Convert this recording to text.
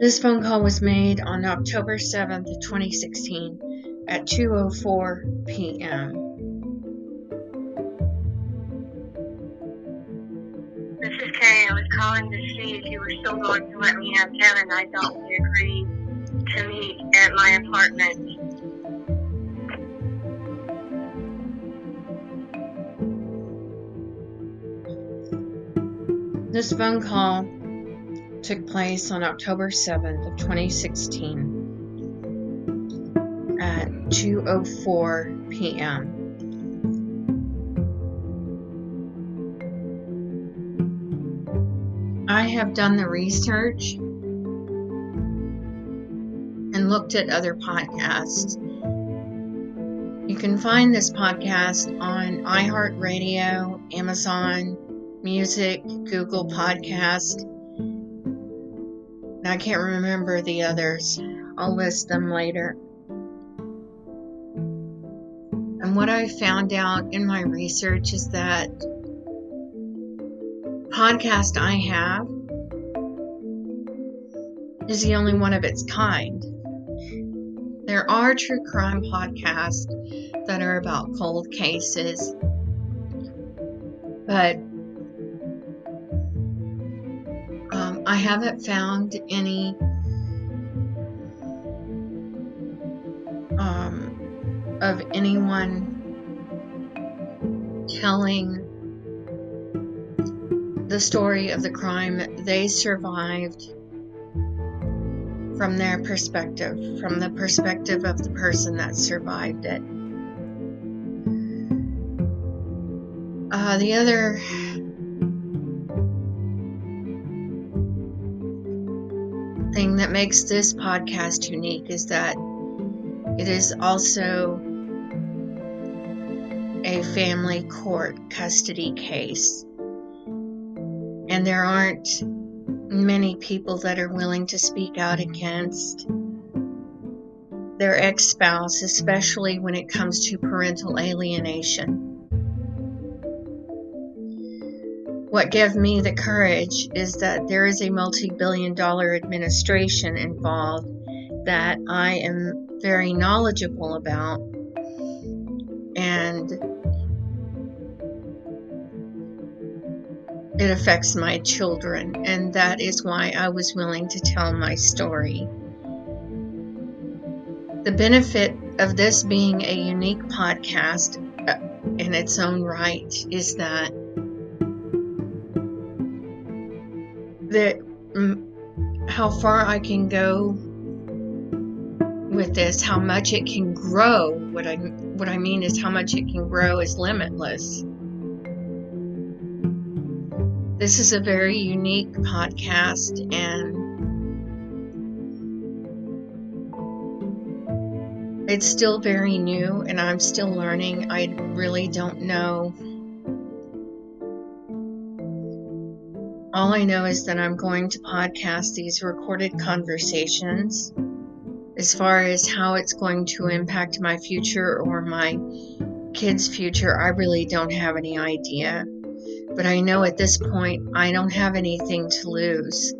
This phone call was made on October 7th, 2016 at 2:04 p.m. This is Kay. I was calling to see if you were still going to let me have Kevin. I thought we agreed to meet at my apartment. This phone call took place on October 7th of 2016 at 2:04 p.m. I have done the research and looked at other podcasts. You can find this podcast on iHeartRadio, Amazon Music, Google Podcast. I can't remember the others. I'll list them later. And what I found out in my research is that podcast I have is the only one of its kind. There are true crime podcasts that are about cold cases, but I haven't found any of anyone telling the story of the crime they survived from their perspective, from the perspective of the person that survived it. The other thing that makes this podcast unique is that it is also a family court custody case. And there aren't many people that are willing to speak out against their ex-spouse, especially when it comes to parental alienation. What gave me the courage is that there is a multi-billion-dollar administration involved that I am very knowledgeable about, and it affects my children, and that is why I was willing to tell my story. The benefit of this being a unique podcast in its own right is that how far I can go with this, how much it can grow. What I mean is how much it can grow is limitless. This is a very unique podcast, and it's still very new, and I'm still learning. I really don't know. All I know is that I'm going to podcast these recorded conversations. As far as how it's going to impact my future or my kids' future, I really don't have any idea. But I know at this point, I don't have anything to lose.